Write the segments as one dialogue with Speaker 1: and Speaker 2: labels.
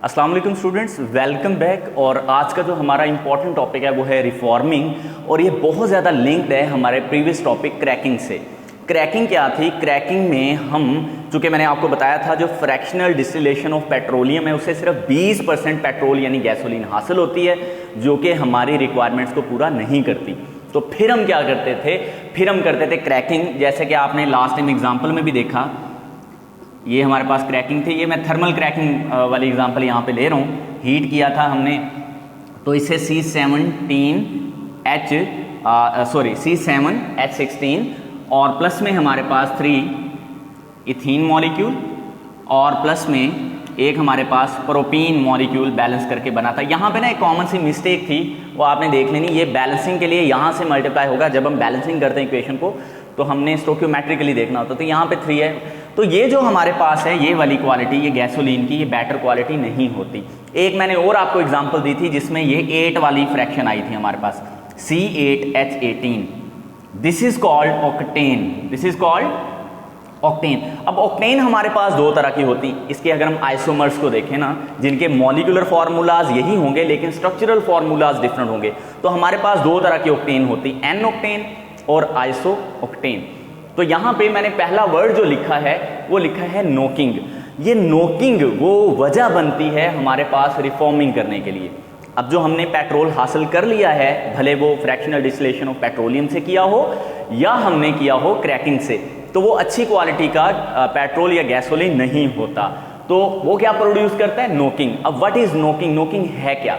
Speaker 1: अस्सलाम वालेकुम students, welcome back. और आज का जो हमारा इंपॉर्टेंट टॉपिक है वो है रिफॉर्मिंग, और ये बहुत ज़्यादा लिंक्ड है हमारे प्रीवियस टॉपिक क्रैकिंग से। क्रैकिंग क्या थी? क्रैकिंग में हम, चूँकि मैंने आपको बताया था जो फ्रैक्शनल डिस्टिलेशन ऑफ पेट्रोलियम है उससे सिर्फ 20% पेट्रोल यानी गैसोलीन हासिल होती है, जो कि हमारी रिक्वायरमेंट्स को पूरा नहीं करती। तो फिर हम क्या करते थे? फिर हम करते थे क्रैकिंग, जैसे कि आपने लास्ट टाइम एग्जाम्पल में भी देखा। ये हमारे पास क्रैकिंग थी, ये मैं थर्मल क्रैकिंग वाली एग्जांपल यहाँ पे ले रहा हूँ। हीट किया था हमने, तो इसे C7H16 और प्लस में हमारे पास 3 इथीन मॉलिक्यूल और प्लस में एक हमारे पास प्रोपीन मॉलिक्यूल बैलेंस करके बना था। यहाँ पे ना एक कॉमन सी मिस्टेक थी, वो आपने देख लेनी। ये बैलेंसिंग के लिए यहाँ से मल्टीप्लाई होगा। जब हम बैलेंसिंग करते हैं इक्वेशन को तो हमने स्टोक्योमेट्रिकली देखना होता, तो यहाँ पे 3 है। तो ये जो हमारे पास है ये वाली क्वालिटी, ये गैसोलीन की, ये बेटर क्वालिटी नहीं होती। एक मैंने और आपको एग्जांपल दी थी जिसमें ये 8 वाली फ्रैक्शन आई थी हमारे पास, C8H18। This is called octane, this is called octane. अब ऑक्टेन हमारे पास 2 तरह की होती। इसके अगर हम आइसोमर्स को देखें ना, जिनके मॉलिक्यूलर फार्मूलाज यही होंगे लेकिन स्ट्रक्चरल फार्मूलाज डिफरेंट होंगे, तो हमारे पास 2 तरह की ऑक्टेन होती, एन ऑक्टेन और आइसो ऑक्टेन। तो यहाँ पे मैंने पहला वर्ड जो लिखा है वो लिखा है नोकिंग। ये नोकिंग वो वजह बनती है हमारे पास रिफॉर्मिंग करने के लिए। अब जो हमने पेट्रोल हासिल कर लिया है, भले वो फ्रैक्शनल डिस्टिलेशन ऑफ पेट्रोलियम से किया हो या हमने किया हो क्रैकिंग से, तो वो अच्छी क्वालिटी का पेट्रोल या गैसोलीन नहीं होता। तो वो क्या प्रोड्यूस करता है? नोकिंग। अब व्हाट इज नोकिंग? नोकिंग है क्या?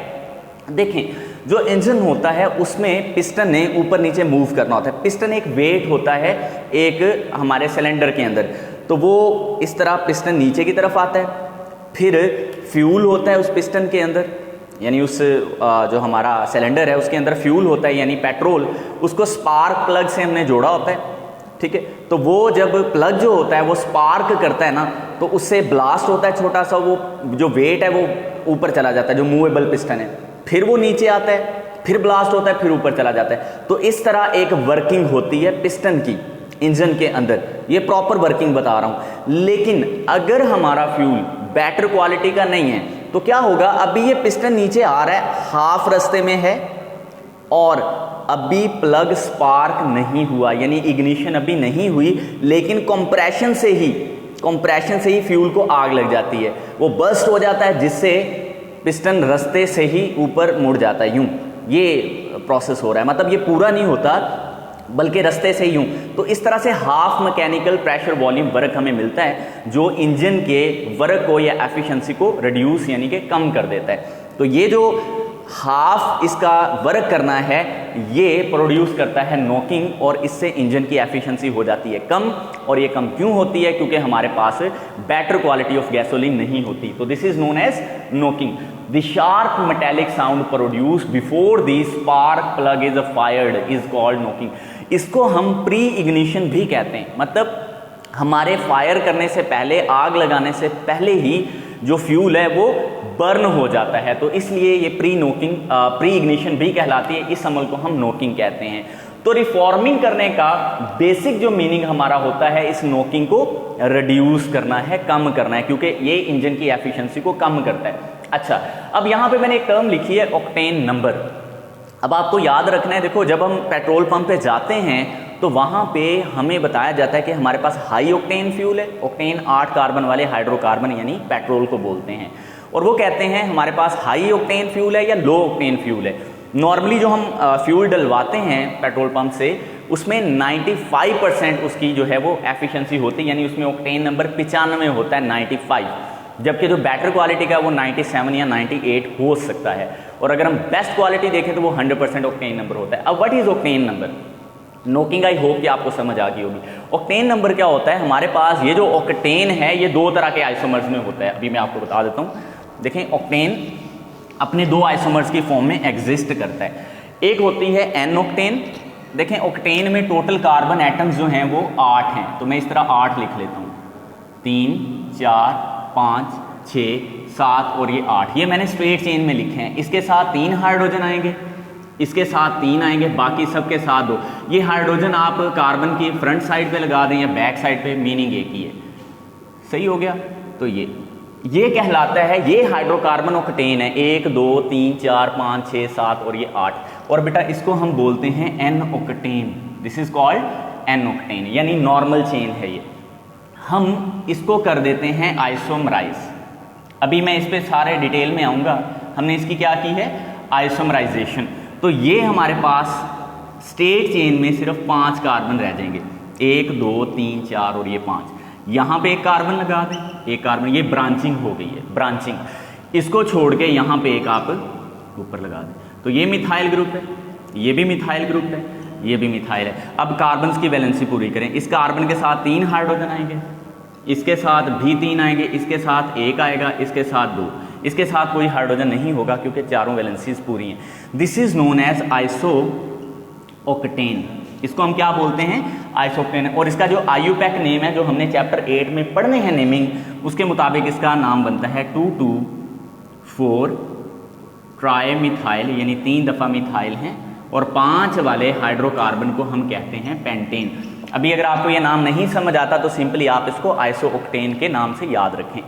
Speaker 1: देखें, जो इंजन होता है उसमें पिस्टन ने ऊपर नीचे मूव करना होता है। पिस्टन एक वेट होता है एक हमारे सिलेंडर के अंदर, तो वो इस तरह पिस्टन नीचे की तरफ आता है। फिर फ्यूल होता है उस पिस्टन के अंदर, यानी उस जो हमारा सिलेंडर है उसके अंदर फ्यूल होता है यानी पेट्रोल। उसको स्पार्क प्लग से हमने जोड़ा होता है, ठीक है। तो वो जब प्लग जो होता है वो स्पार्क करता है ना, तो उससे ब्लास्ट होता है छोटा सा, वो जो वेट है वो ऊपर चला जाता है, जो मूवेबल पिस्टन है। फिर वो नीचे आता है, फिर ब्लास्ट होता है, फिर ऊपर चला जाता है। तो इस तरह एक वर्किंग होती है पिस्टन की इंजन के अंदर। ये प्रॉपर वर्किंग बता रहा हूं। लेकिन अगर हमारा फ्यूल बेटर क्वालिटी का नहीं है तो क्या होगा? अभी ये पिस्टन नीचे आ रहा है, हाफ रास्ते में है, और अभी प्लग स्पार्क नहीं हुआ, यानी इग्निशन अभी नहीं हुई, लेकिन कंप्रेशन से ही फ्यूल को आग लग जाती है। वो बर्स्ट हो जाता है, जिससे पिस्टन रास्ते से ही ऊपर मुड़ जाता है। यूं ये प्रोसेस हो रहा है, मतलब ये पूरा नहीं होता बल्कि रास्ते से यूं। तो इस तरह से half mechanical pressure volume work हमें मिलता है, जो इंजन के वर्क को या एफिशिएंसी को रिड्यूस यानी कि कम कर देता है। तो ये जो हाफ इसका वर्क करना है ये प्रोड्यूस करता है नोकिंग, और इससे इंजन की एफिशिएंसी हो जाती है कम। और ये कम क्यों होती है? क्योंकि हमारे पास बेटर क्वालिटी ऑफ गैसोलीन नहीं होती। तो this is known as knocking. The sharp metallic sound produced before the spark plug is fired is called knocking. इसको हम प्री इग्निशन भी कहते हैं, मतलब हमारे फायर करने से पहले, आग लगाने से पहले ही जो फ्यूल है वो बर्न हो जाता है। तो इसलिए ये प्री इग्निशन भी कहलाती है। इस अमल को हम नोकिंग कहते हैं। तो रिफॉर्मिंग करने का बेसिक जो मीनिंग हमारा होता है, इस नोकिंग को रिड्यूस करना है, कम करना है, क्योंकि ये इंजन की एफिशिएंसी को कम करता है। अच्छा, अब यहाँ पे मैंने एक टर्म लिखी है ऑक्टेन नंबर। अब आपको याद रखना है, देखो जब हम पेट्रोल पंप पे जाते हैं तो वहाँ पे हमें बताया जाता है कि हमारे पास हाई ऑक्टेन फ्यूल है। ऑक्टेन 8 कार्बन वाले हाइड्रोकार्बन यानी पेट्रोल को बोलते हैं, और वो कहते हैं हमारे पास हाई ऑक्टेन फ्यूल है या लो ऑक्टेन फ्यूल है। नॉर्मली जो हम फ्यूल डलवाते हैं पेट्रोल पंप से, उसमें 95% उसकी जो है वो एफिशिएंसी होती है, यानी उसमें ऑक्टेन नंबर 95 होता है, 95। जबकि जो बेटर क्वालिटी का वो 97 या 98 हो सकता है। और अगर हम बेस्ट क्वालिटी देखें तो वो 100% ऑक्टेन नंबर होता है। अब what is octane number? Knocking I hope कि आपको समझ आ गई होगी। ऑक्टेन नंबर क्या होता है? हमारे पास ये जो ऑक्टेन है ये 2 तरह के आइसोमर्स में होता है। अभी मैं आपको बता देता हूँ। देखें, ऑक्टेन अपने 2 आइसोमर्स की फॉर्म में एग्जिस्ट करता है। एक होती है एन ऑक्टेन। देखें, ऑक्टेन में टोटल कार्बन एटम्स जो हैं वो 8 हैं, तो मैं इस तरह 8 लिख लेता हूँ। 3, 4, 5, 6, 7 और ये 8, ये मैंने स्ट्रेट चेन में लिखे हैं। इसके साथ 3 हाइड्रोजन आएंगे, इसके साथ 3 आएंगे, बाकी सबके साथ 2। ये हाइड्रोजन आप कार्बन की फ्रंट साइड पे लगा दें या बैक साइड पे, मीनिंग एक ही है। सही हो गया? तो ये ये कहलाता है, ये हाइड्रोकार्बन ऑक्टेन है, 1 2 3 4 5 6 7 और ये 8। और बेटा इसको हम बोलते हैं n octane, this is called n octane, यानी नॉर्मल चेन है ये। हम इसको कर देते हैं आइसोमराइज। अभी मैं इस पे सारे डिटेल में आऊँगा। हमने इसकी क्या की है, आइसोमराइजेशन। तो ये हमारे पास स्टेट चेन में सिर्फ 5 कार्बन रह जाएंगे, 1 2 3 4 और ये 5। यहाँ पे एक कार्बन लगा दें, एक कार्बन, ये ब्रांचिंग हो गई है, ब्रांचिंग। इसको छोड़ के यहाँ पे एक आप ऊपर लगा दें, तो ये मिथाइल ग्रुप है, ये भी मिथाइल ग्रुप है, ये भी मिथाइल है। अब कार्बन की वैलेंसी पूरी करें। इस कार्बन के साथ 3 हाइड्रोजन आएंगे, इसके साथ भी 3 आएंगे, इसके साथ 1 आएगा, इसके साथ 2, इसके साथ कोई हाइड्रोजन नहीं होगा क्योंकि चारों वैलेंसीज पूरी हैं। This is known as isooctane. इसको हम क्या बोलते हैं, आइसोक्टेन। और इसका जो IUPAC नेम है, जो हमने चैप्टर 8 में पढ़ने हैं नेमिंग, उसके मुताबिक इसका नाम बनता है 2,2,4 ट्राइमिथाइल, यानी 3 दफ़ा मिथाइल हैं, और 5 वाले हाइड्रोकार्बन को हम कहते हैं पेंटेन। अभी अगर आपको ये नाम नहीं समझ आता तो सिंपली आप इसको आइसोऑक्टेन के नाम से याद रखें।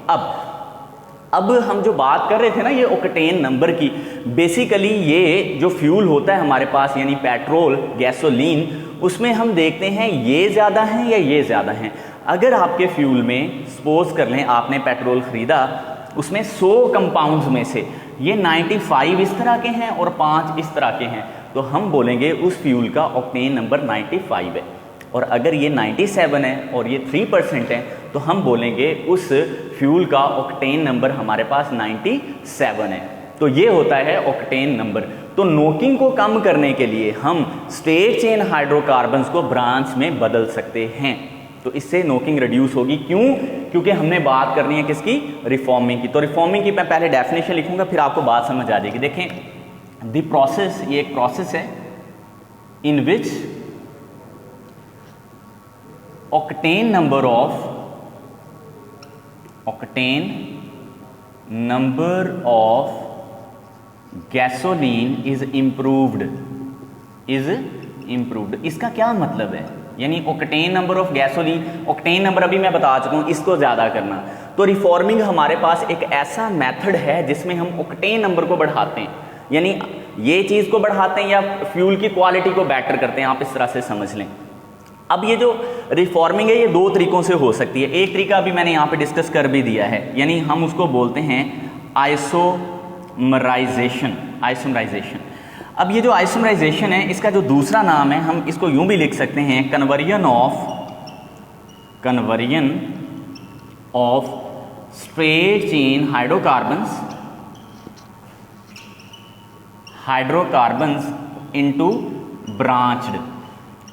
Speaker 1: अब हम जो बात कर रहे थे ना ये ऑक्टेन नंबर की, बेसिकली ये जो फ्यूल होता है हमारे पास, यानी पेट्रोल, गैसोलीन, उसमें हम देखते हैं ये ज़्यादा हैं या ये ज़्यादा हैं। अगर आपके फ्यूल में सपोज कर लें आपने पेट्रोल ख़रीदा, उसमें 100 कंपाउंड्स में से ये 95 इस तरह के हैं और 5 इस तरह के हैं, तो हम बोलेंगे उस फ्यूल का ऑक्टेन नंबर 95 है। और अगर ये 97 है और ये 3% है, तो हम बोलेंगे उस फ्यूल का ऑक्टेन नंबर हमारे पास 97 है। तो ये होता है ऑक्टेन नंबर। तो नोकिंग को कम करने के लिए हम स्ट्रेट चेन हाइड्रोकार्बन्स को ब्रांच में बदल सकते हैं, तो इससे नोकिंग रिड्यूस होगी। क्यों? क्योंकि हमने बात करनी है किसकी, रिफॉर्मिंग की। तो रिफॉर्मिंग की मैं पहले डेफिनेशन लिखूंगा, फिर आपको बात समझ आ जाएगी। देखें, द प्रोसेस, ये एक प्रोसेस है इन विच octane number of gasoline is improved। इसका क्या मतलब है, यानी octane number of gasoline, octane number अभी मैं बता चुका हूं, इसको ज्यादा करना। तो रिफॉर्मिंग हमारे पास एक ऐसा मेथड है जिसमें हम ऑक्टेन नंबर को बढ़ाते हैं, यानी ये चीज को बढ़ाते हैं या फ्यूल की क्वालिटी को बेटर करते हैं, आप इस तरह से समझ लें। अब ये जो रिफॉर्मिंग है ये 2 तरीकों से हो सकती है। एक तरीका अभी मैंने यहाँ पे डिस्कस कर भी दिया है, यानी हम उसको बोलते हैं आइसोमराइजेशन। अब ये जो आइसोमराइजेशन है, इसका जो दूसरा नाम है, हम इसको यूं भी लिख सकते हैं, conversion of straight chain hydrocarbons into branched.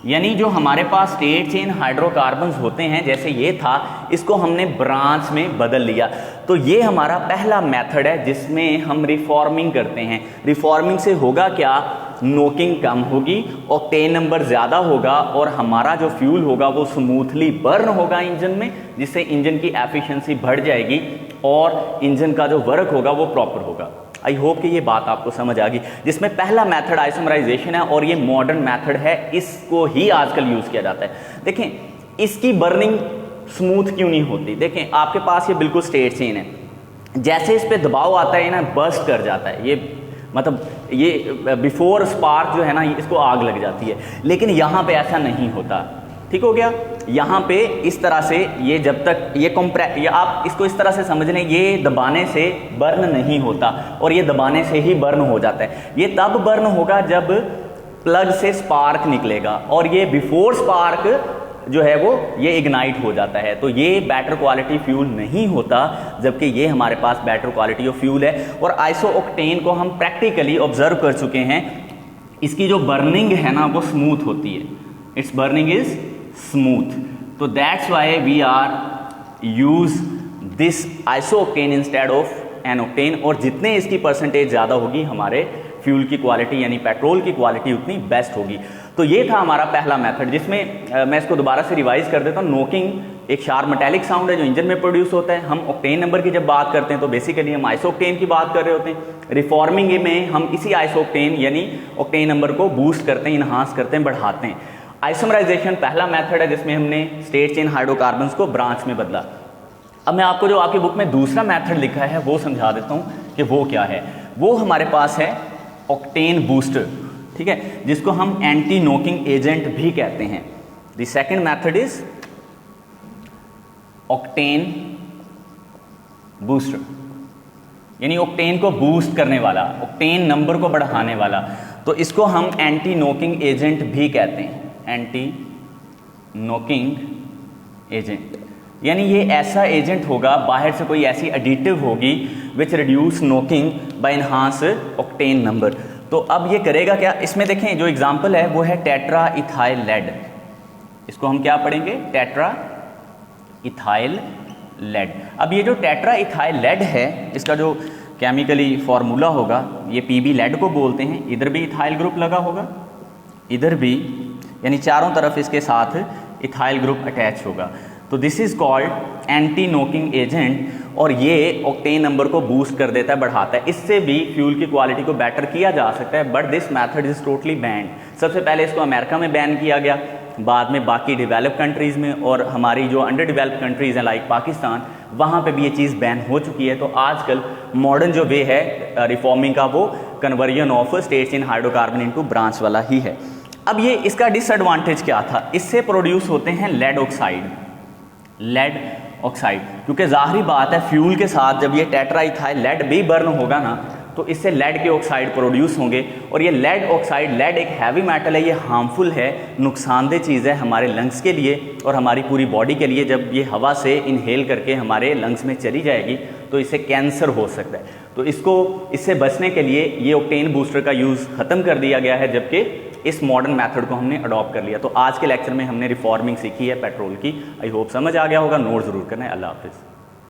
Speaker 1: यानी जो हमारे पास स्ट्रेट चेन हाइड्रोकार्बन्स होते हैं, जैसे ये था, इसको हमने ब्रांच में बदल लिया। तो ये हमारा पहला मेथड है जिसमें हम रिफॉर्मिंग करते हैं। रिफॉर्मिंग से होगा क्या, नोकिंग कम होगी, ऑक्टेन नंबर ज़्यादा होगा, और हमारा जो फ्यूल होगा वो स्मूथली बर्न होगा इंजन में, जिससे इंजन की एफिशिएंसी बढ़ जाएगी और इंजन का जो वर्क होगा वो प्रॉपर होगा। आई होप कि ये बात आपको समझ आ गई, जिसमें पहला मेथड आइसोमराइजेशन है और ये मॉडर्न मेथड है, इसको ही आजकल यूज़ किया जाता है। देखें, इसकी बर्निंग स्मूथ क्यों नहीं होती। देखें, आपके पास ये बिल्कुल स्ट्रेट चेन है, जैसे इस पे दबाव आता है ना, बर्स्ट कर जाता है, ये मतलब ये बिफोर स्पार्क जो है ना, इसको आग लग जाती है। लेकिन यहाँ पे ऐसा नहीं होता, ठीक हो गया। यहाँ पे इस तरह से ये जब तक ये आप इसको इस तरह से समझ लें, ये दबाने से बर्न नहीं होता और ये दबाने से ही बर्न हो जाता है। ये तब बर्न होगा जब प्लग से स्पार्क निकलेगा, और ये बिफोर स्पार्क जो है वो ये इग्नाइट हो जाता है। तो ये बेटर क्वालिटी फ्यूल नहीं होता, जबकि ये हमारे पास बेटर क्वालिटी ऑफ फ्यूल है। और आइसोऑक्टेन को हम प्रैक्टिकली ऑब्जर्व कर चुके हैं, इसकी जो बर्निंग है ना वो स्मूथ होती है, इट्स बर्निंग इज स्मूथ। तो that's why we are use this isooctane instead of n octane. और जितने इसकी परसेंटेज ज़्यादा होगी, हमारे फ्यूल की क्वालिटी यानी पेट्रोल की क्वालिटी उतनी बेस्ट होगी। तो ये था हमारा पहला मेथड, जिसमें मैं इसको दोबारा से रिवाइज कर देता हूँ। नोकिंग एक शार्प मेटेलिक साउंड है जो इंजन में प्रोड्यूस होता है। हम ऑक्टेन नंबर की जब बात करते हैं तो बेसिकली हम आइसोऑक्टेन की बात कर रहे होते हैं। रिफॉर्मिंग में हम इसी आइसोऑक्टेन यानी ऑक्टेन नंबर को बूस्ट करते हैं, इन्हांस करते हैं, बढ़ाते हैं। आइसोमराइजेशन पहला मेथड है जिसमें हमने स्ट्रेट चेन हाइड्रोकार्बन्स को ब्रांच में बदला। अब मैं आपको जो आपकी बुक में दूसरा मेथड लिखा है वो समझा देता हूँ कि वो क्या है। वो हमारे पास है ऑक्टेन बूस्टर, ठीक है, जिसको हम एंटी नॉकिंग एजेंट भी कहते हैं। The second method is octane booster, यानी ऑक्टेन को बूस्ट करने वाला, ऑक्टेन नंबर को बढ़ाने वाला, तो इसको हम एंटी नॉकिंग एजेंट भी कहते हैं। एंटी नॉकिंग एजेंट यानी ये ऐसा एजेंट होगा, बाहर से कोई ऐसी एडिटिव होगी which reduce knocking by enhance octane number. तो अब ये करेगा क्या, इसमें देखें जो एग्जांपल है वो है टेट्रा इथाइल लेड। इसको हम क्या पढ़ेंगे, टेट्रा इथाइल लेड। अब ये जो टेट्रा इथाइल लेड है, इसका जो केमिकली फॉर्मूला होगा, ये पीबी लेड को बोलते हैं। इधर भी इथाइल ग्रुप लगा होगा, इधर भी, यानी चारों तरफ इसके साथ इथाइल ग्रुप अटैच होगा। तो this is called anti knocking agent, और ये ऑक्टेन नंबर को बूस्ट कर देता है, बढ़ाता है। इससे भी फ्यूल की क्वालिटी को बेटर किया जा सकता है, but this method is totally band. सबसे पहले इसको अमेरिका में बैन किया गया, बाद में बाकी डेवलप कंट्रीज़ में, और हमारी जो अंडर डेवलप कंट्रीज़ हैं लाइक पाकिस्तान, वहाँ पे भी ये चीज़ बैन हो चुकी है। तो आजकल मॉडर्न जो वे है रिफॉर्मिंग का, वो conversion of states in hydrocarbon into branch वाला ही है। अब ये इसका डिसएडवांटेज क्या था, इससे प्रोड्यूस होते हैं लेड ऑक्साइड, लेड ऑक्साइड, क्योंकि जाहिर बात है फ्यूल के साथ जब ये टेट्राइथाइल लेड भी बर्न होगा ना, तो इससे लेड के ऑक्साइड प्रोड्यूस होंगे। और ये लेड ऑक्साइड, लेड एक हैवी मेटल है, ये हार्मफुल है, नुकसानदेह चीज़ है हमारे लंग्स के लिए और हमारी पूरी बॉडी के लिए। जब ये हवा से इनहेल करके हमारे लंग्स में चली जाएगी तो इससे कैंसर हो सकता है। तो इससे बचने के लिए ये ऑक्टेन बूस्टर का यूज़ ख़त्म कर दिया गया है, जबकि इस मॉडर्न मेथड को हमने अडॉप्ट कर लिया। तो आज के लेक्चर में हमने रिफॉर्मिंग सीखी है पेट्रोल की। आई होप समझ आ गया होगा, नोट ज़रूर करना है। अल्लाह हाफिज़।